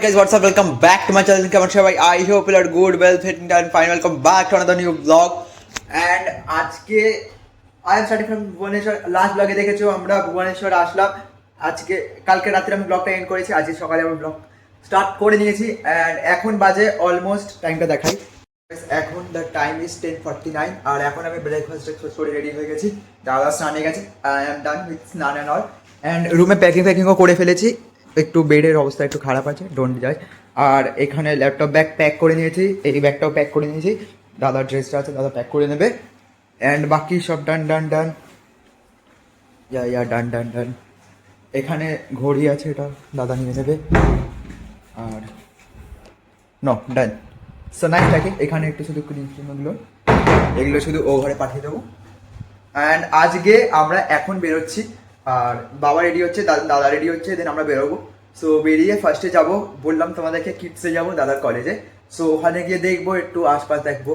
guys, what's up? Welcome back to my channel. কেমন সবাই? I hope you are good, well, fit and fine. Welcome back to another new vlog. And আজকে I am starting from Bhubaneswar. Last ব্লগে দেখেছো আমরা ভুবনেশ্বর আসলাম। আজকে কালকে রাত্রে আমি ব্লগটা এন্ড করেছি, আজকে সকালে আমি ব্লগ স্টার্ট করে নিয়েছি। অ্যান্ড এখন বাজে অলমোস্ট, টাইমটা দেখাই, এখন দ্য টাইম ইজ 10:49 আর এখন আমি ব্রেকফাস্ট করে রেডি হয়ে গেছি। দাদা স্নানে গেছে, আই এম ডান উইথ স্নান অ্যান্ড অল। অ্যান্ড রুমে প্যাকিংও করে ফেলেছি, একটু বেডের অবস্থা একটু খারাপ আছে, ডোন্ট যাই। আর এখানে ল্যাপটপ ব্যাগ প্যাক করে নিয়েছি, এই ব্যাগটাও প্যাক করে নিয়েছি, দাদার ড্রেসটা আছে দাদা প্যাক করে নেবে। অ্যান্ড বাকি সব ডান ডান ডান ডান ডান ডান। এখানে ঘড়ি আছে, এটা দাদা নিয়ে নেবে। আর নো ডান সো নাইস থাকে। এখানে একটু শুধু ক্রিমগুলো এগুলো শুধু ও ঘরে পাঠিয়ে দেবো। অ্যান্ড আজকে আমরা এখন বেরোচ্ছি, আর বাবা রেডি হচ্ছে, দাদা রেডি হচ্ছে, দেন আমরা বেরোবো। সো বেরিয়ে ফার্স্টে যাব, বললাম তোমাদেরকে কিডসে যাবো দাদার কলেজে। সো ওখানে গিয়ে দেখবো, একটু আশপাশ দেখবো,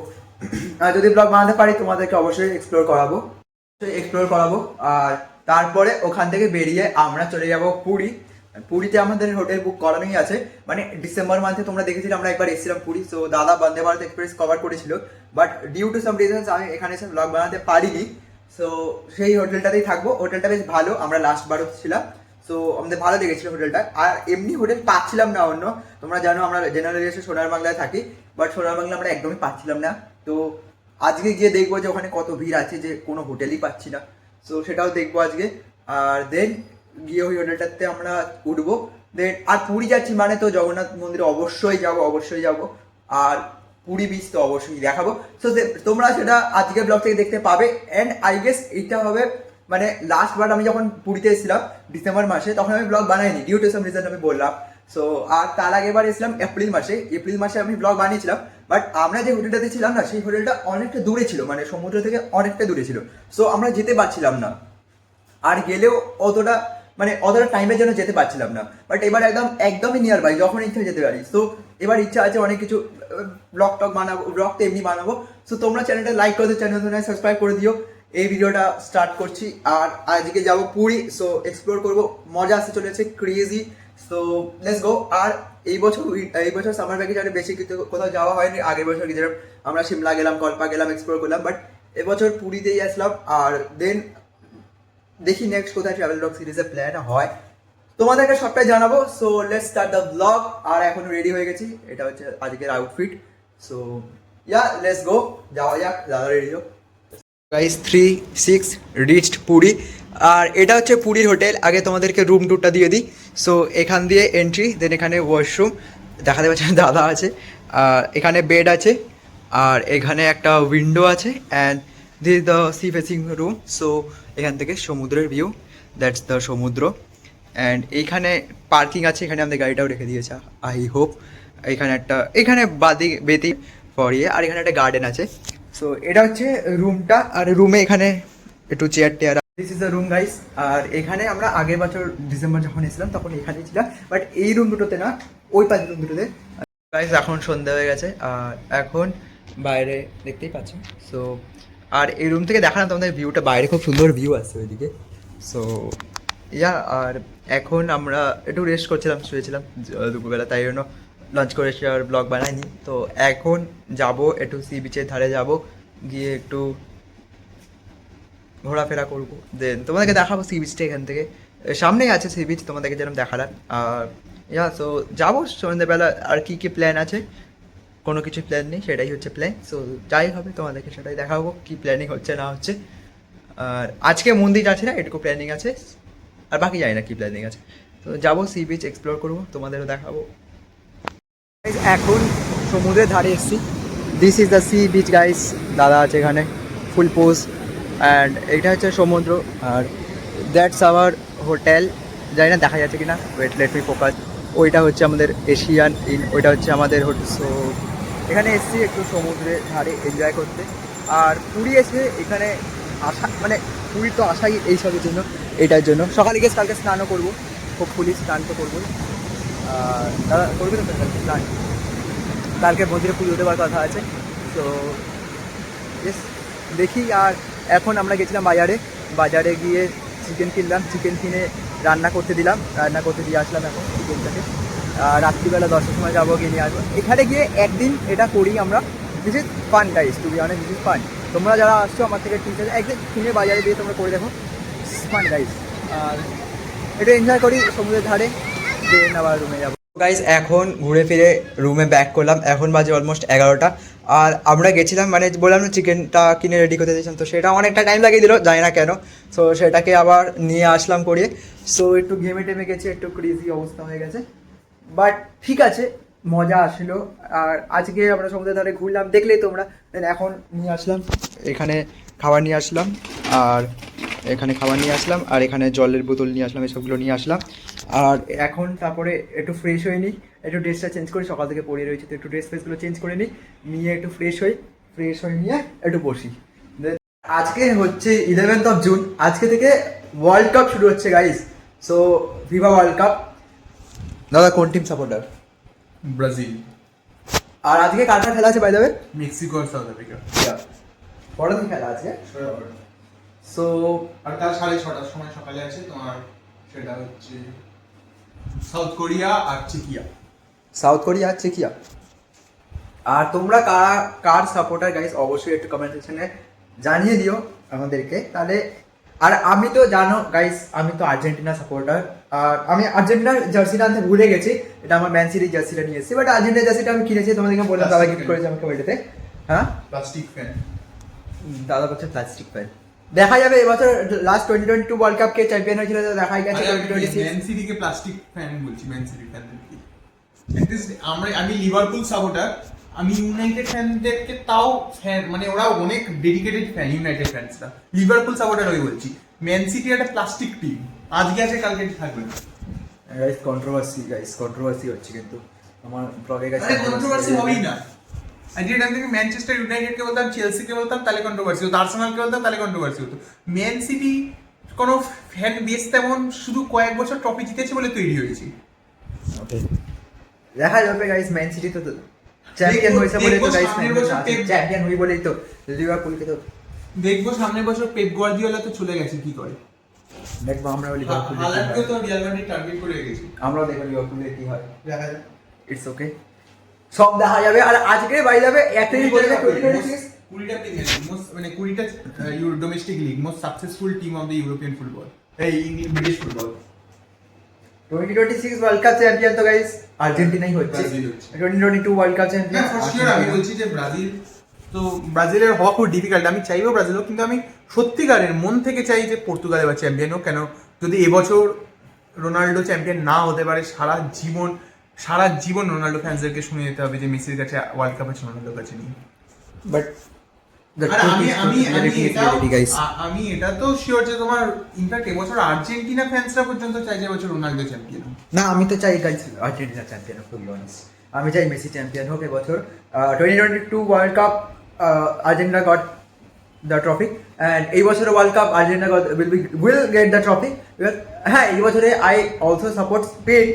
আর যদি ব্লগ বানাতে পারি তোমাদেরকে অবশ্যই এক্সপ্লোর করাবো। আর তারপরে ওখান থেকে বেরিয়ে আমরা চলে যাব পুরী। পুরীতে আমাদের হোটেল বুক করানোই আছে, মানে ডিসেম্বর মান্থে তোমরা দেখেছিলে আমরা একবার এসেছিলাম পুরী। সো দাদা বন্দে ভারত এক্সপ্রেস কভার করেছিল, but due to some reasons আমি এখানে এসে ব্লগ বানাতে পারিনি। সো সেই হোটেলটাতেই থাকবো, হোটেলটা বেশ ভালো, আমরা লাস্ট বারও ছিলাম। সো আমাদের ভালো লেগেছিল হোটেলটা। আর এমনি হোটেল পাচ্ছিলাম না অন্য, তোমরা জানো আমরা জেনারেলি এসে সোনার বাংলায় থাকি, বাট সোনার বাংলা আমরা একদমই পাচ্ছিলাম না। তো আজকে গিয়ে দেখবো যে ওখানে কত ভিড় আছে, যে কোনো হোটেলই পাচ্ছি না। সো সেটাও দেখবো আজকে। আর দেন গিয়ে ওই হোটেলটাতে আমরা উঠবো। দেন আর পুরী যাচ্ছি মানে তো জগন্নাথ মন্দিরে অবশ্যই যাব। আর পুরী বিচ তো অবশ্যই দেখাবো। সো তোমরা সেটা আজকের ব্লগ থেকে দেখতে পাবে। অ্যান্ড আই গেস এইটা হবে মানে লাস্ট বার আমি যখন পুরীতে এসেছিলাম ডিসেম্বর মাসে, তখন আমি ব্লগ বানাইনি ডিউ টু সাম রিজন, আমি বললাম। সো আর তার আগেবার এসেছিলাম এপ্রিল মাসে আমি ব্লগ বানিয়েছিলাম। বাট আমরা যে হোটেলটাতে ছিলাম না, সেই হোটেলটা অনেকটা দূরে ছিল, মানে সমুদ্র থেকে অনেকটা দূরে ছিল। সো আমরা যেতে পারছিলাম না, আর গেলেও অতটা টাইমের জন্য যেতে পারছিলাম না। বাট এবার একদমই নিয়ার বাই, যখন ইচ্ছা যেতে পারি। সো এবার ইচ্ছা আছে অনেক কিছু ব্লগ বানাবো, ব্লগ তো এমনি বানাবো। সো তোমরা চ্যানেলটা লাইক করে দিও, চ্যানেলটা সাবস্ক্রাইব করে দিও। এই ভিডিওটা স্টার্ট করছি, আর আজকে যাব পুরী। সো এক্সপ্লোর করবো, মজা আসতে চলেছে, ক্রেজি। So let's go. আর এই বছর সামার ভ্যাকেশনে বেশি কিছু কোথাও যাওয়া হয়নি। আগের বছর গেছিলাম আমরা সিমলা গেলাম, কল্পা গেলাম, এক্সপ্লোর করলাম। বাট এবছর পুরীতেই আসলাম। আর দেন দেখি নেক্সট কোথায় ট্রাভেল ব্লগ সিরিজের প্ল্যান হয়, তোমাদেরকে সবটাই জানাবো। So let's start the blog. আর এখন রেডি হয়ে গেছি, এটা হচ্ছে আজকের outfit. So yeah let's go, যাওয়া যাক, দাদা রেডি হোক। Guys 3-6 reached Puri. আর এটা হচ্ছে পুরীর হোটেল। আগে তোমাদেরকে রুম টুরটা দিয়ে দিই। সো এখান দিয়ে এন্ট্রি, দেন এখানে ওয়াশরুম, দেখাতে পাচ্ছেন দাদা আছে। আর এখানে বেড আছে, আর এখানে একটা উইন্ডো আছে। And this is the sea facing room. So এখান থেকে সমুদ্রের ভিউ, দ্যাটস দ্য সমুদ্র। অ্যান্ড এইখানে পার্কিং আছে, এখানে আমাদের গাড়িটাও রেখে দিয়েছে আই হোপ। এখানে বেতি ফর ইয়ে, আর এখানে একটা গার্ডেন আছে। সো এটা হচ্ছে রুমটা। আর রুমে এখানে একটু চেয়ার টেয়ার, this is the room guys. আর এখানে আমরা আগের বছর ডিসেম্বর যখন এসেছিলাম তখন এখানেই ছিলাম, বাট এই রুম দুটোতে না, ওই পাশে রুম দুটোতে। গাইস এখন সন্ধ্যা হয়ে গেছে, আর এখন বাইরে দেখতেই পাচ্ছেন। সো আর এই রুম থেকে দেখা না তোমাদের ভিউটা, বাইরে খুব সুন্দর ভিউ আসছে ওইদিকে। সো ইয়া, আর এখন আমরা একটু রেস্ট করছিলাম, শুয়েছিলাম দুপুরবেলা, তাই জন্য লাঞ্চ করে এসে আর ব্লগ বানাইনি। তো এখন যাব একটু সি বিচের ধারে যাব, গিয়ে একটু ঘোরাফেরা করবো, দেন তোমাদেরকে দেখাবো সি বিচটা। এখান থেকে সামনেই আছে সি বিচ, তোমাদেরকে যেরকম দেখালাম। আর ইয়া, সো যাবো সন্ধ্যেবেলা। আর কী কী প্ল্যান আছে, কোনো কিছু প্ল্যান নেই, সেটাই হচ্ছে প্ল্যান। সো যাই হবে তোমাদেরকে সেটাই দেখাবো, কী প্ল্যানিং হচ্ছে না হচ্ছে। আর আজকে মন্দির আছে না, এটুকু প্ল্যানিং আছে, আর বাকি জানি না কী প্ল্যানিং আছে। তো যাবো সি বিচ এক্সপ্লোর করবো, তোমাদেরও দেখাবো। এখন সমুদ্রের ধারে এসেছি, this is the sea beach guys. দাদা আছে এখানে ফুল পোজ। অ্যান্ড এইটা হচ্ছে সমুদ্র, আর দ্যাটস আওয়ার হোটেল। জানি না দেখা যাচ্ছে কি না, ওয়েট লেট মি ফোকাস। ওইটা হচ্ছে আমাদের এশিয়ান ইন, ওইটা হচ্ছে আমাদের হোটেল। সো এখানে এসেছি একটু সমুদ্রের ধারে এনজয় করতে। আর পুরী এসে এখানে আসা মানে পুরী তো আসাই এইসবের জন্য, এটার জন্য। সকালে গিয়ে কালকে স্নানও করবো, হোপফুলি স্নান তো করবোই। আর দাদা করবে তো স্নান, কালকে মন্দিরে পুজো দেওয়ার কথা আছে। তো বেশ দেখি। আর এখন আমরা গেছিলাম বাজারে গিয়ে চিকেন কিনলাম, চিকেন কিনে রান্না করতে দিয়ে আসলাম এখন চিকেনটাকে। রাত্রিবেলা 10টার সময় যাবো, গিয়ে নিয়ে আসবো। এখানে গিয়ে একদিন এটা করি আমরা, this is fun guys, to be honest this is fun. তোমরা যারা আসছো আমার থেকে ঠিক আছে, একদিন কিনে বাজারে দিয়ে তোমরা করে দেখো, ফান গাইস। আর একটু এনজয় করি সমুদ্রের ধারে, দেন আবার রুমে যাবো। গাইস এখন ঘুরে ফিরে রুমে ব্যাক করলাম, এখন বাজে অলমোস্ট 11টা। আর আমরা গেছিলাম, মানে বললাম না চিকেনটা কিনে রেডি করতে দিয়েছিলাম, তো সেটা অনেকটা টাইম লাগিয়ে দিল, জানি না কেন। সো সেটাকে আবার নিয়ে আসলাম করিয়ে। সো একটু ঘেমে টেমে গেছে, একটু ক্রেজি অবস্থা হয়ে গেছে, বাট ঠিক আছে, মজা আসলো। আর আজকে আমরা সমুদ্রের ধারে ঘুরলাম, দেখলেই তোমরা। দেন এখন নিয়ে আসলাম এখানে খাবার নিয়ে আসলাম, আর এখানে খাবার নিয়ে আসলাম, আর এখানে জলের বোতল নিয়ে আসলাম, এসবগুলো নিয়ে আসলাম। আর এখন তারপরে একটু ফ্রেশ হয়ে নিই, একটু ড্রেসটা চেঞ্জ করি, সকাল থেকে পরে রয়েছে তো একটু ড্রেস ফ্রেসগুলো চেঞ্জ করে নিই, নিয়ে একটু ফ্রেশ হয়ে নিয়ে একটু বসি। আজকে হচ্ছে 11th জুন, আজকে থেকে ওয়ার্ল্ড কাপ শুরু হচ্ছে guys. So FIFA world cup. দাদা কোন টিম সাপোর্টার? ব্রাজিল। আর আজকে কার কার খেলা আছে বাই দ্য ওয়ে? মেক্সিকো আর সাউথ আফ্রিকা। বড় দিন খেলা আছে। সো আর তার 6:30টার সময় সকালে আছে তোমার, সেটা হচ্ছে সাউথ কোরিয়া আর চেকিয়া। সাউথ কোরিয়া আর চেকিয়া। আর তোমরা কার সাপোর্টার গাইস অবশ্যই একটু কমেন্ট সেকশনে জানিয়ে দিও আমাদেরকে তাহলে। আর আমি তো জানো গাইস, আমি তো আর্জেন্টিনা সাপোর্টার। আর আমি আর্জেন্টিনার জার্সিটা আনতে ভুলে গেছি, এটা আমার ম্যান সিটির জার্সিটা নিয়ে এসেছি, বাট আর্জেন্টিনার জার্সিটা আমি কিনেছি, তোমাদেরকে বললাম, দাদা গিফট করেছে আমাকে বাড়িতে। হ্যাঁ, প্লাস্টিক ফ্যান। দাদা বলছে প্লাস্টিক প্যান। দেখা যাবে এবছর লাস্ট 2022 ওয়ার্ল্ড কাপ কে চ্যাম্পিয়ন হয়েছিল, দেখাই গেছে 2026। ম্যান সিটিকে প্লাস্টিক ফ্যান বলছি, ম্যান সিটি ফ্যানদেরকে। আমি লিভারপুল সাপোর্টার, আমি ইউনাইটেড ফ্যানদেরকে তাও ফ্যান, মানে ওরা অনেক ডেডিকেটেড ফ্যান ইউনাইটেড ফ্যান্সরা। লিভারপুল সাপোর্টার আমি বলছি, ম্যান সিটি একটা প্লাস্টিক টিম, আজকে আছে কালকে থাকবে না। গাইস কন্ট্রোভার্সি হচ্ছে কিন্তু আমার ব্লগে গেছে। আরে কন্ট্রোভার্সি হবেই না। আজকে টাইম থেকে ম্যানচেস্টার ইউনাইটেডকে বলতাম, চেলসিকে বলতাম, তাহলে কন্ট্রোভার্সি হতো, আর্সেনালকে বলতাম, তাহলে কন্ট্রোভার্সি হতো। ম্যান সিটি কোনো ফ্যান বেস তেমন, শুধু কয়েক বছর ট্রফি জিতেছে বলে তৈরি হয়েছে। দেখা যাবে গাইস, ম্যান সিটি তো চ্যাম্পিয়ন হয়েছে বলে তো গাইস, চ্যাম্পিয়ন হই বলেই তো লিভারপুলকে তো দেখবো সামনের বছর পেপ গার্দিওলা তো চলে গেছে, কি করে দেখবো আমরা। লিভারপুল হালান্ডকে তো রিয়াল মাদ্রিদ টার্গেট করে রেখেছে, আমরাও দেখবো লিভারপুলের কি হয়, দেখা যাক। ইটস ওকে, সব দেখা যাবে। আর আজকে বাই যাবে একটাই বলে 2026 20টা প্রিমিয়ার লিগ, মানে 20টা domestic league, most successful team of the European football, এই British football. 2026 world cup champion তো গাইস আর্জেন্টিনাই হচ্ছে। ব্রাজিল হচ্ছে। 2022 ওয়ার্ল্ড কাপ চ্যাম্পিয়ন আমি বলছি যে ব্রাজিল, তো ব্রাজিলের হওয়া খুব ডিফিকাল্ট। আমি চাইবো ব্রাজিল হোক, কিন্তু আমি সত্যিকারের মন থেকে চাই যে পর্তুগাল এবার চ্যাম্পিয়ন হোক। কেন, যদি এবছর রোনাল্ডো চ্যাম্পিয়ন না হতে পারে, সারা জীবন রোনাল্ডো ফ্যান্সদেরকে শুনে যেতে হবে যে মেসির কাছে ওয়ার্ল্ড কাপ আছে, রোনাল্ডোর কাছে নেই। বাট আমি এটা তো শিওর যে তোমার ইনফ্যাক্ট এবছর আর্জেন্টিনা ফ্যান্সরা পর্যন্ত চাই যে এবছর রোনাল্ডো চ্যাম্পিয়ন হোক। না, আমি তো চাই গাইস আর্জেন্টিনা চ্যাম্পিয়ন হোক, টু বি অনেস্ট। আমি চাই মেসি চ্যাম্পিয়ন হোক এবছর। 2022 world cup Argentina got the trophy, and এই বছরের world cup Argentina will get the trophy. হ্যাঁ, এই বছরে I also support Spain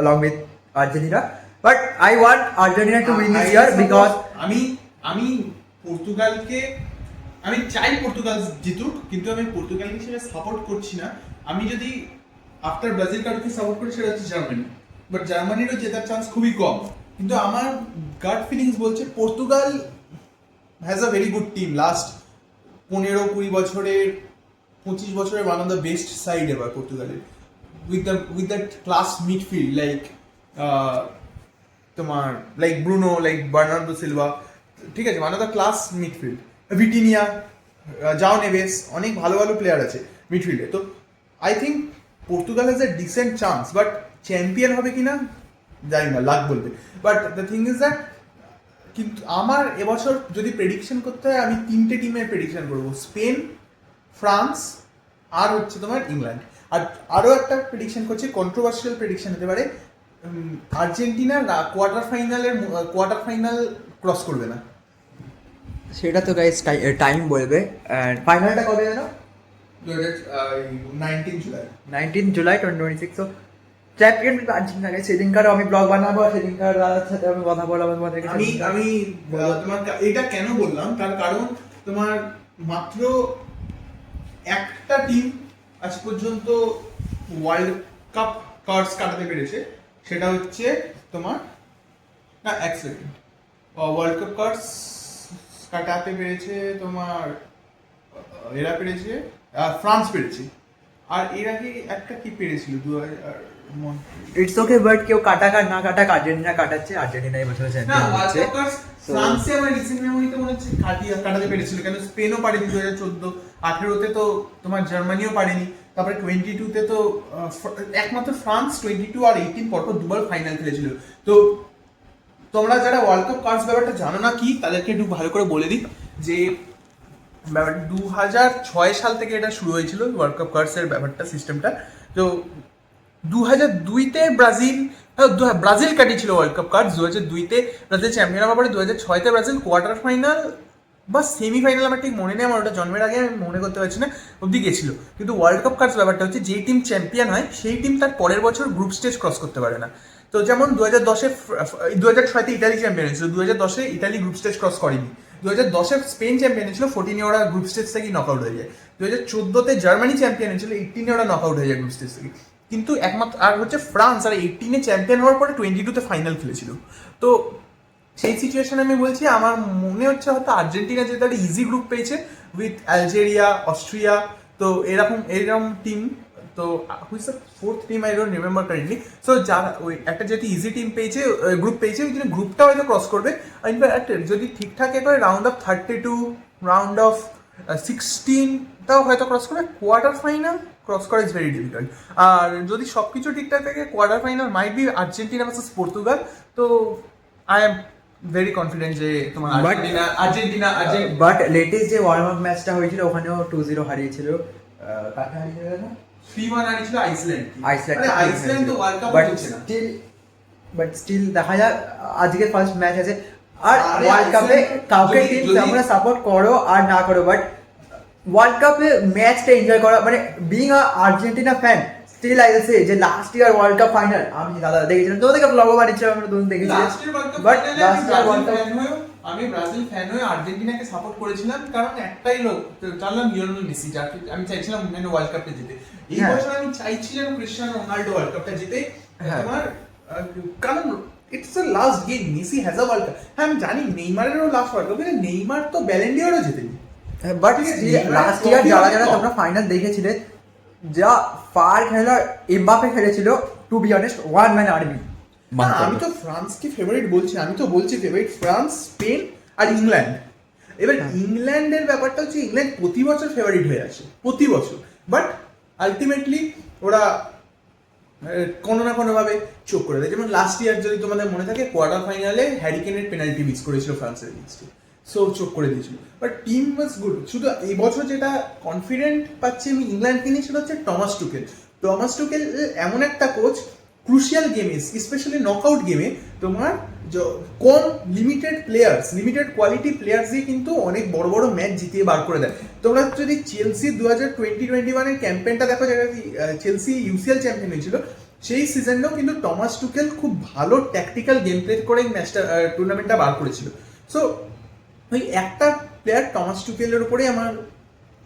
along with Argentina, but I want Argentina to win this year because আমি পর্তুগালকে, আমি চাই পর্তুগাল জিতুক, কিন্তু আমি পর্তুগাল হিসেবে সাপোর্ট করছি না। আমি যদি আফটার ব্রাজিল কাউকে সাপোর্ট করি সেটা হচ্ছে জার্মানি, বাট জার্মানিরও জেতার চান্স খুবই কম। কিন্তু আমার গাট ফিলিংস বলছে Portugal has a very good team. Last 15-20 বছরের 25 বছরের one of the best side এবার পর্তুগালের, with that class midfield like তোমার like Bruno, like Bernardo Silva, ঠিক আছে, one of the class midfield, Vitinha, Joao Neves, অনেক ভালো ভালো প্লেয়ার আছে মিডফিল্ডে। তো I think Portugal has a decent chance, but champion হবে কিনা জানি না, লাক বলবে। But the thing is that, কিন্তু আমার এবছর যদি প্রেডিকশন করতে হয়, আমি 3টে টিমের প্রেডিকশন করবো, স্পেন, ফ্রান্স, আর হচ্ছে তোমার ইংল্যান্ড। আর আরও একটা প্রেডিকশন করছি, কন্ট্রোভার্সিয়াল প্রেডিকশন হতে পারে, আর্জেন্টিনা কোয়ার্টার ফাইনাল ক্রস করবে না। সেটা তো গাইস টাইম বলবে। অ্যান্ড ফাইনালটা কবে জানো? 19 জুলাই 19 জুলাই 2026। তো চ্যাম্পিয়ন আর্জেন্টিনা গাইস। সেদিনকার আমি ব্লগ বানাবো, সেদিনকার দাদার সাথে আমি কথা বলবো তোমাদেরকে। আমি তোমার এটা কেন বললাম, তার কারণ তোমার মাত্র একটা টিম আজ পর্যন্ত ওয়ার্ল্ড কাপ কার্ডস কাটাতে পেরেছে, সেটা হচ্ছে তোমার না এক সেকেন্ড ওয়ার্ল্ড কাপ কার্ডস কাটাতে পেরেছে তোমার এরা পেরেছে ফ্রান্স পেরেছে আর এর আগে একটা কি পেরেছিল 2000 ইটস ওকে, বাট কেউ কাটাক আর না কাটাক আর্জেন্টিনা কাটাচ্ছে, আর্জেন্টিনা এই বছর না চ্যাম্পিয়ন ওয়ার্ল্ড হচ্ছে। কাপ কার্ডস ফ্রান্সে আমার রিসেন্ট মেমোরিতে মনে হচ্ছে কাটাতে পেরেছিল, কেন স্পেনও পারেনি 2014, 18তে তো তোমার জার্মানিও পারেনি, তারপরে 22তে তো একমাত্র ফ্রান্স 22 আর 18 পরপর দুবার ফাইনাল খেলেছিল। তো তোমরা যারা ওয়ার্ল্ড কাপ কার্ডস ব্যাপারটা জানো না কি, তাদেরকে একটু ভালো করে বলে দিই যে ব্যাপারটা 2006 সাল থেকে এটা শুরু হয়েছিল ওয়ার্ল্ড কাপ কার্ডসের ব্যাপারটা, সিস্টেমটা। তো 2002তে ব্রাজিল কাটিয়েছিল ওয়ার্ল্ড কাপ কার্ডস, 2002তে ব্রাজিল চ্যাম্পিয়ন হওয়ার পরে 2006তে ব্রাজিল কোয়ার্টার ফাইনাল বা সেমিফাইনাল, আমার ঠিক মনে নেই, আমার ওটা জন্মের আগে আমি মনে করতে পারছি না, অব্দি গেছিল। কিন্তু ওয়ার্ল্ড কাপ কার্ডস ব্যাপারটা হচ্ছে যেই টিম চ্যাম্পিয়ন হয় সেই টিম তার পরের বছর গ্রুপ স্টেজ ক্রস করতে পারে না। তো যেমন 2006তে ইটালি চ্যাম্পিয়ন হয়েছিল, 2010-এ ইটালি গ্রুপ স্টেজ ক্রস করেনি, 2010-এ স্পেন চ্যাম্পিয়ন হয়েছিল, 14-এ ওরা গ্রুপ স্টেজ থেকে নকআউট হয়ে যায়, 2014-তে জার্মানি চ্যাম্পিয়ন হয়েছিল, 18-এ ওরা নকআউট হয়ে যায় গ্রুপ স্টেজ থেকে। কিন্তু একমাত্র আর হচ্ছে ফ্রান্স, আর 18-এ চ্যাম্পিয়ন হওয়ার পরে 22-তে ফাইনাল খেলেছিল। তো সেই সিচুয়েশনে আমি বলছি আমার মনে হচ্ছে হয়তো আর্জেন্টিনা যেহেতু একটা ইজি গ্রুপ পেয়েছে উইথ আলজেরিয়া, অস্ট্রিয়া, তো এরকম টিম, তো who's the fourth team I don't remember currently. So যারা ওই একটা যেহেতু ইজি টিম পেয়েছে, গ্রুপ পেয়েছে, ওই জন্য গ্রুপটা হয়তো ক্রস করবে। ইনফ্যাক্ট যদি ঠিকঠাক করে রাউন্ড অফ 32, রাউন্ড অফ 16টাও হয়তো ক্রস করবে, কোয়ার্টার ফাইনাল ক্রস করা ইজ ভেরি ডিফিকাল্ট। আর যদি সব কিছু ঠিকঠাক থাকে quarter final might be Argentina versus Portugal. তো আই এম ভেরি কনফিডেন্ট যে তোমার আর্জেন্টিনা বাট লেটেস্ট যে ওয়ার্ম আপ ম্যাচটা হয়েছিল ওখানেও 2-0 হারিয়েছিল, কাকে হারিয়েছিল না? 3-1 হারিয়েছিল আইসল্যান্ড। আইসল্যান্ড, আইসল্যান্ড তো ওয়ার্ল্ড কাপ জিতছে না। বাট স্টিল দেখা যাক, আজকে ফার্স্ট ম্যাচ আছে। আর আরে ওয়ার্ল্ড কাপে আইসল্যান্ড কাউকে যদি- টিম যদি- তোমরা সাপোর্ট করো আর না করো, বাট ওয়ার্ল্ড কাপে ম্যাচটা এনজয় করা মানে being a Argentina fan, still I say যে last year world cup final আমি দাদা দেখেছিলাম, তোমাদেরকে ব্লগও বানিয়েছিলাম, আমরা দুজন দেখেছি। Last year world cup but ফাইনালে লাস্ট ইয়ার ওয়ার্ল্ড কাপ আমি ব্রাজিল ফ্যান হয়ে আর্জেন্টিনাকে সাপোর্ট করেছিলাম, কারণ একটাই লোক জানলাম লিওনেল মেসি, যাকে আমি চাইছিলাম ওয়ার্ল্ড কাপটা জিতে। এই হ্যাঁ। বছর আমি চাইছি যেন ক্রিস্টিয়ানো রোনাল্ডো ওয়ার্ল্ড কাপটা জিতে। হ্যাঁ। তোমার কারণ it's the last game, Messi has a world cup. হ্যাঁ আমি জানি নেইমারেরও লাস্ট ওয়ার্ল্ড কাপ, কিন্তু নেইমার তো ব্যালেন্ডিওরও জিতেনি। বাট ঠিক আছে, লাস্ট নেইমারের ইয়ার যারা trophy যারা অনেক তোমরা ফাইনাল দেখেছিলে, যা ফার খেলা এমবাপে খেলেছিল, to be honest one man army. না, আমি তো ফ্রান্সকে ফেভারিট বলছি, আমি তো বলছি ফেভারিট ফ্রান্স, স্পেন আর ইংল্যান্ড। এবার ইংল্যান্ডের ব্যাপারটা হচ্ছে ইংল্যান্ড প্রতি বছর ফেভারিট হয়ে আসে, প্রতি বছর, বাট আলটিমেটলি ওরা কোনো না কোনোভাবে চোখ করে দেয়। যেমন লাস্ট ইয়ার যদি তোমাদের মনে থাকে, কোয়ার্টার ফাইনালে হ্যারিকেনের পেনাল্টি মিস করেছিল ফ্রান্সের এগেইনস্টে, সো চোখ করে দিয়েছিল, বাট টিম ওয়াজ গুড। শুধু এই বছর যেটা কনফিডেন্ট পাচ্ছি আমি ইংল্যান্ডকে নিয়ে, সেটা হচ্ছে টমাস টুকেল এমন একটা কোচ, ক্রুশিয়াল গেমে স্পেশালি নকআউট গেমে তোমার কম লিমিটেড কোয়ালিটি প্লেয়ার্স দিয়ে কিন্তু অনেক বড় বড় ম্যাচ জিতিয়ে বার করে দেয়। তোমরা যদি চেলসি 2020-21 ক্যাম্পেইনটা দেখো, যেটা চেলসি ইউসিএল চ্যাম্পিয়ন হয়েছিল, সেই সিজনেও কিন্তু টমাস টুকেল খুব ভালো ট্যাকটিক্যাল গেম প্লে করে ম্যাচটা টুর্নামেন্টটা বার করেছিল। সো ওই একটা প্লেয়ার টমাস টুকেলের উপরেই আমার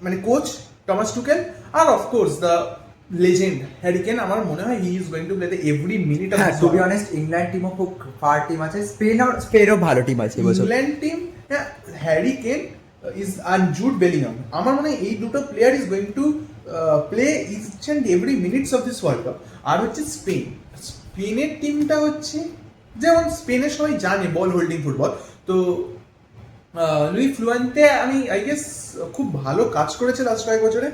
মানে কোচ টমাস টুকেল, আর of course the legend Harry Kane, আমার মনে হয় he is going to play the every minute of to be honest England টিমও খুব ফার টিম আছে, স্পেনও ভালো টিম আছে এবছর। England team, Harry Kane is আর জুড বেলিংহাম, আমার মনে হয় এই দুটো player is going to play each and every minutes of this world cup. আর হচ্ছে স্পেনের টিমটা হচ্ছে, যেমন স্পেনের সবাই জানে বল হোল্ডিং ফুটবল, তো লুই ফ্লুয়েন্তে আমি আই গেস খুব ভালো কাজ করেছে লাস্ট কয়েক বছরে।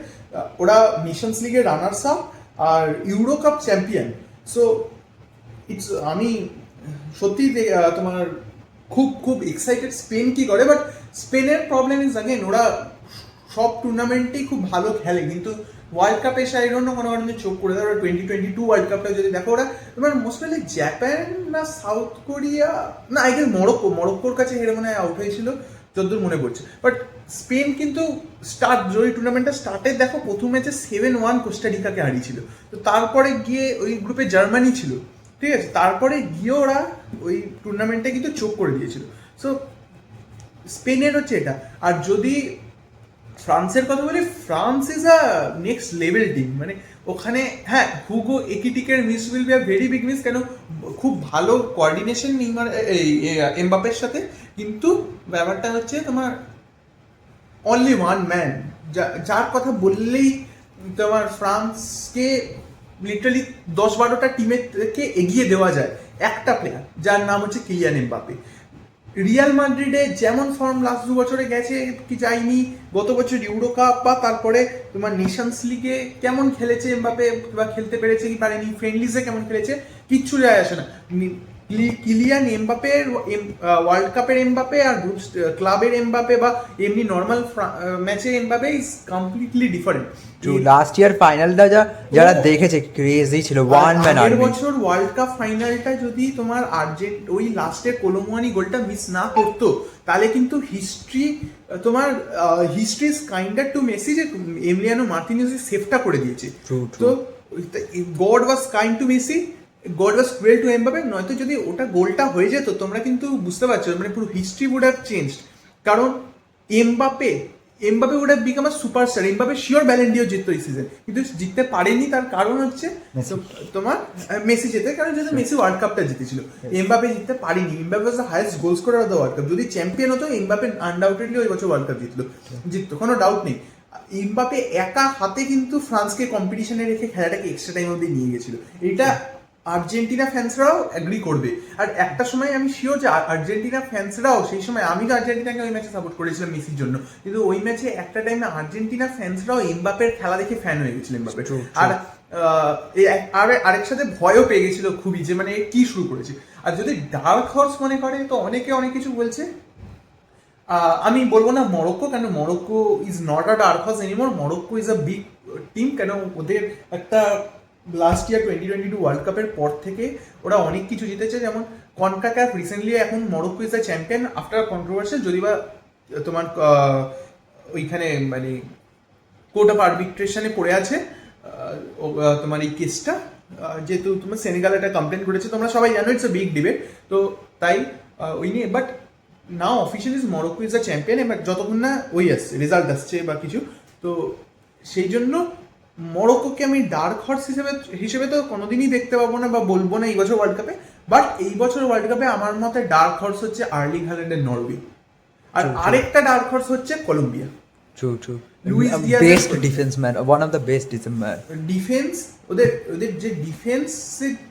ওরা নেশনস লিগের রানার্স আপ আর Euro cup champion. So it's আমি সত্যি তোমার খুব খুব এক্সাইটেড স্পেন কি করে। বাট স্পেনের প্রবলেম ইজ আগেন, ওরা সব টুর্নামেন্টেই খুব ভালো খেলে, কিন্তু ওয়ার্ল্ড কাপে এসে আই ডোন্ট নো কোনো কারণে চোখ করে দেয়। ওরা 2022 ওয়ার্ল্ড কাপটা যদি দেখো, ওরা তোমার মোস্টলি জাপান না সাউথ কোরিয়া না আই গেস মরক্কোর কাছে হেরে মনে হয় আউট হয়েছিল যতদূর মনে পড়ছে। বাট স্পেন কিন্তু যদি টুর্নামেন্টটা স্টার্টে দেখো, প্রথম ম্যাচে 7-1 কোস্টারিকাকে হারিয়েছিল। তো তারপরে গিয়ে ওই গ্রুপে জার্মানি ছিল, ঠিক আছে, তারপরে গিয়ে ওরা ওই টুর্নামেন্টে কিন্তু চোখ করে দিয়েছিল। সো স্পেনের হচ্ছে এটা। আর যদি ফ্রান্সের কথা বলি, France is a next level team, মানে ওখানে হ্যাঁ হুগো একিটিকের miss will be a very big miss, কেন খুব ভালো কোঅর্ডিনেশন নেইমার এই এমবাপের সাথে, কিন্তু ব্যাপারটা হচ্ছে তোমার অনলি ওয়ান ম্যান, যার কথা বললেই তোমার ফ্রান্সকে লিটারালি 10-12টা টিমের থেকে এগিয়ে দেওয়া যায়, একটা প্লেয়ার যার নাম হচ্ছে কিলিয়ান এমবাপে। রিয়াল মাদ্রিদে যেমন ফর্ম লাস্ট 2 বছরে গেছে কি যায়নি, গত বছর ইউরো কাপ বা তারপরে তোমার নেশনস লিগে কেমন খেলেছে এমবাপে বা খেলতে পেরেছে কি পারেনি, ফ্রেন্ডলিজে কেমন খেলেছে কিচ্ছু যায় আসে না। কিলিয়ান এমবাপের ওয়ার্ল্ড কাপের এমবাপে আর গ্রুপ ক্লাবের এমবাপে বা এমনি নর্মাল ম্যাচের Mbappe is completely different. Last year ফাইনালটা যারা দেখেছে ক্রেজি ছিল, ওয়ান ম্যান আগের আর্মি। বছর ওয়ার্ল্ড কাপ ফাইনালটা যদি তোমার ওই লাস্টে কোলোমুয়ানি গোলটা মিস না করতো, তাহলে কিন্তু তোমার history is kinder to Messi, যে এমিলিয়ানো মার্টিনেজ সেভটা করে দিয়েছে। তো God was kind to Messi, God was cruel to Mbappe. নয়তো যদি ওটা গোলটা হয়ে যেত, তোমরা কিন্তু বুঝতে পারছো মানে পুরো হিস্ট্রি উড হ্যাভ চেঞ্জড। কারণ Mbappe would have become a superstar. Mbappe sure Ballon d'Or জিততো এই সিজন, কিন্তু জিততে পারেনি। তার কারণ হচ্ছে তোমার মেসি জেতে, কারণ যেহেতু মেসি ওয়ার্ল্ড কাপটা জিতেছিল, এমবাপে জিততে পারেনি। Mbappe was the highest goal scorer of the world cup. যদি চ্যাম্পিয়ন হতো, এমবাপে আনডাউটেডলি ওই বছর ওয়ার্ল্ড কাপ জিততো, কোনো ডাউট নেই। এমবাপে একা হাতে কিন্তু ফ্রান্সকে কম্পিটিশনে রেখে খেলাটাকে এক্সট্রা টাইম অবধি নিয়ে গেছিল। এটা আর্জেন্টিনা ফ্যান্সরাও অ্যাগ্রি করবে। আর একটা সময় আমি শিওর যে আর্জেন্টিনা ফ্যান্সরাও, সেই সময় আমি তো আর্জেন্টিনাকে ওই ম্যাচে সাপোর্ট করেছিলাম মেসির জন্য, কিন্তু ওই ম্যাচে একটা টাইমে আর্জেন্টিনা ফ্যান্সরাও এমবাপের খেলা দেখে ফ্যান হয়ে গেছিল এমবাপের। আর আরেক সাথে ভয়ও পেয়ে গেছিল খুবই, যে মানে কি শুরু করেছে। আর যদি ডার্ক হর্স মনে করে, তো অনেকে অনেক কিছু বলছে। আমি বলবো না মরক্কো, কেন Morocco is not a dark horse anymore. Morocco is a big team, কেন ওদের একটা লাস্ট ইয়ার 2022 ওয়ার্ল্ড কাপের পর থেকে ওরা অনেক কিছু জিতেছে, যেমন কনকাকাফ রিসেন্টলি। এখন Morocco is the champion after controversial, যদি বা তোমার ওইখানে মানে কোর্ট অফ আরবিট্রেশনে পড়ে আছে তোমার এই কেসটা, যেহেতু তোমার সেনেগাল একটা কমপ্লেন করেছে, তোমরা সবাই জানো, ইটস আ বিগ ডিবেট। তো তাই ওই নিয়ে, but now officially Morocco is the champion. এবার যতক্ষণ না ওই আসছে রেজাল্ট আসছে বা কিছু, তো সেই জন্য মরক্কোকে আমি ডার্ক হর্স হিসেবে তো কোনোদিনই দেখতে পাবো না বা বলবো না এই বছর ওয়ার্ল্ড কাপে। বাট এই বছর ওয়ার্ল্ড কাপে আমার মতে ডার্ক হর্স হচ্ছে আর্লিং হ্যাল্যান্ডের নরওয়ে, আর আরেকটা ডার্ক হর্স হচ্ছে Colombia. True. Luis Diaz Best defense man, one of the best defense man. Defence, ওদের যে ডিফেন্স,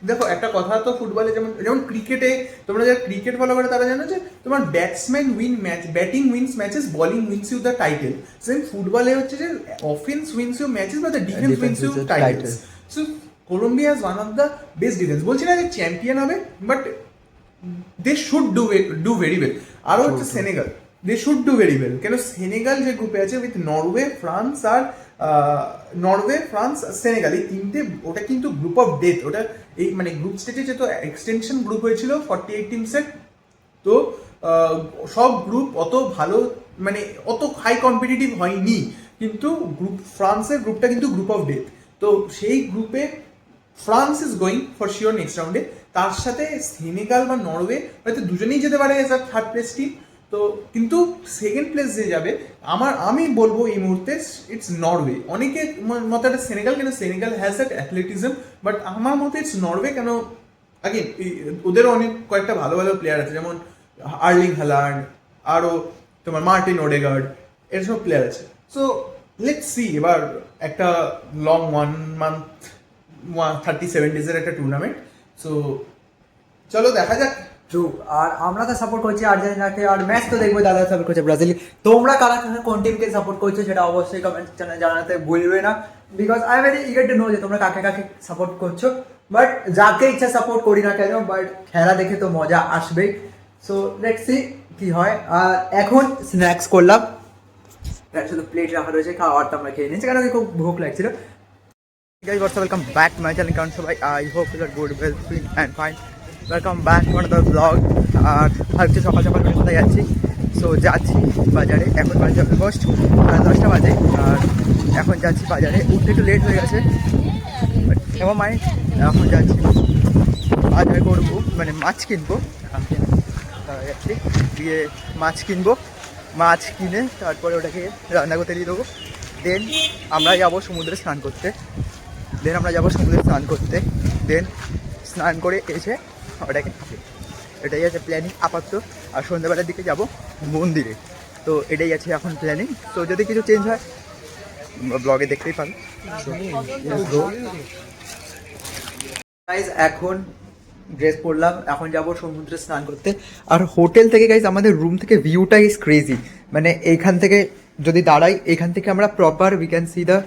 দেখো একটা কথা তো ফুটবলে যেমন ক্রিকেটে, তোমরা যারা ক্রিকেট ফলো করে তারা জানো যে তোমার batsman win match, batting wins matches, bowling wins you the title. Same ফুটবলে হচ্ছে যে অফেন্স উইন্স ইউ ম্যাচেস বা the defence wins you titles. So Colombia is one of the best defence. বলছি না যে চ্যাম্পিয়ন হবে, but they should do very well. আরও হচ্ছে Senegal, they should do very well. কেন সেনেগাল যে গ্রুপে আছে উইথ নরওয়ে, ফ্রান্স আর সেনেগাল, এই তিনটে, ওটা কিন্তু গ্রুপ অফ ডেথ। ওটা এই মানে গ্রুপ স্টেজে যেহেতু এক্সটেনশন গ্রুপ হয়েছিল 48 টিমসের, তো সব গ্রুপ অত ভালো মানে অত হাই কম্পিটিটিভ হয়নি, কিন্তু ফ্রান্সের গ্রুপটা কিন্তু গ্রুপ অফ ডেথ। তো সেই গ্রুপে France is going for sure next রাউন্ডে। তার সাথে সেনেগাল বা নরওয়ে হয়তো দুজনেই যেতে পারে as a third place team. তো কিন্তু সেকেন্ড প্লেস যে যাবে, আমি বলবো এই মুহূর্তে ইটস নরওয়ে। অনেকে মতে একটা সেনেগাল, কেন সেনেগাল হ্যাজ দ্যাট অ্যাথলেটিজম, বাট আমার মতে ইটস নরওয়ে। কেন আগেন ওদেরও অনেক কয়েকটা ভালো ভালো প্লেয়ার আছে, যেমন আর্লিং হ্যালান্ড, আরও তোমার মার্টিন ওডেগার্ড, এসব প্লেয়ার আছে। সো লেটস সি, এবার একটা লং 1 month 37 ডেজের একটা টুর্নামেন্ট। সো চলো দেখা যাক। আর আমরা তো সাপোর্ট করছি আর্জেন্টিনাকে, আর ম্যাচ তো দেখবো, দাদা সাপোর্ট করছে ব্রাজিল। তোমরা কারা কোন টিমকে সাপোর্ট করছো সেটা অবশ্যই কমেন্ট চ্যানেলে জানাতে ভুলবে না, because I very eager to know যে তোমরা কাকে কাকে সাপোর্ট করছো। বাট যাকে ইচ্ছা সাপোর্ট করি না কেন, বাট খেলা দেখে তো মজা আসবেই। সো লেটস সি কি হয়। আর এখন স্ন্যাক্স করলাম, শুধু প্লেট রাখা রয়েছে, খাওয়ারটা আমরা খেয়ে নিয়েছি, কারণ খুব ভোক লাগছিল। Guys, what's up? Welcome back to my channel. So I hope you are good, well, fit and fine. Welcome back to another vlog. আর ভাবছি সকাল সকাল কোথায় যাচ্ছি। সো যাচ্ছি বাজারে, এখন বাজে অলমোস্ট 10টা বাজে, আর এখন যাচ্ছি বাজারে। উঠতে একটু লেট হয়ে গেছে, এবার মাইন্ড, এখন যাচ্ছি বাজার করবো, মানে মাছ কিনবো। যাচ্ছি গিয়ে মাছ কিনবো, মাছ কিনে তারপরে ওটাকে রান্না করতে দিয়ে দেবো। দেন আমরা যাবো সমুদ্রে স্নান করতে। দেন আমরা যাবো সমুদ্রে স্নান করতে, দেন স্নান করে এসে ওটাকে এটাই আছে প্ল্যানিং আপাতত। আর সন্ধ্যাবেলার দিকে যাব মন্দিরে, তো এটাই আছে এখন প্ল্যানিং। তো যদি কিছু চেঞ্জ হয় ব্লগে দেখতেই পাবেন। গাইজ এখন ড্রেস পরলাম, এখন যাব সমুদ্রে স্নান করতে। আর হোটেল থেকে গাইজ আমাদের রুম থেকে ভিউটা ইজ ক্রেজি, মানে এইখান থেকে যদি দাঁড়াই এখান থেকে আমরা proper we can see the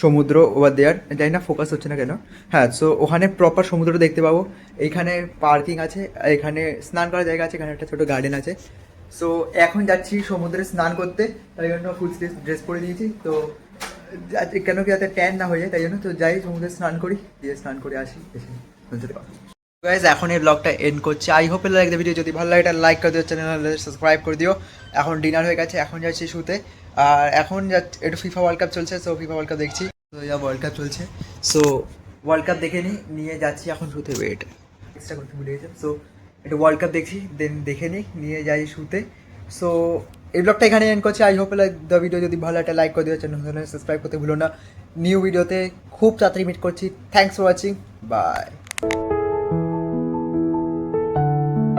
সমুদ্র ওভার দেয়ার। জানি না ফোকাস হচ্ছে না কেন। হ্যাঁ, সো ওখানে প্রপার সমুদ্র দেখতে পাবো। এইখানে পার্কিং আছে, এখানে স্নান করার জায়গা আছে, এখানে একটা ছোটো গার্ডেন আছে। সো এখন যাচ্ছি সমুদ্রে স্নান করতে, তাই জন্য ফুল স্লিভ ড্রেস পরে দিয়েছি। তো কেন কি যাতে ট্যান না হয়ে যায় তাই জন্য। তো যাই সমুদ্রে স্নান করি, দিয়ে স্নান করে আসি, এসে গাইজ এখন এই ব্লগটা এন্ড করছি। I hope like the video, যদি ভালো লাগে এটা লাইক করে দিও, চ্যানেল সাবস্ক্রাইব করে দিও। এখন ডিনার হয়ে গেছে, এখন যাচ্ছি শুতে। আর এখন একটু ফিফা ওয়ার্ল্ড কাপ চলছে, সো ফিফা ওয়ার্ল্ড কাপ দেখছি। তো ওয়ার্ল্ড কাপ চলছে, সো ওয়ার্ল্ড কাপ দেখে নিয়ে যাচ্ছি এখন শুতে। ওয়েট এক্সট্রা করতে ভুলে গেছে। সো একটু ওয়ার্ল্ড কাপ দেখছি, দেন দেখে নিয়ে যাই শুতে। সো এই ব্লগটা এখানে এন্ড করছি। I hope like the video, যদি ভালো একটা লাইক করে দিও, চ্যানেল সাবস্ক্রাইব করতে ভুলো না। নিউ ভিডিওতে খুব তাড়াতাড়ি মিট করছি। Thanks for watching, by.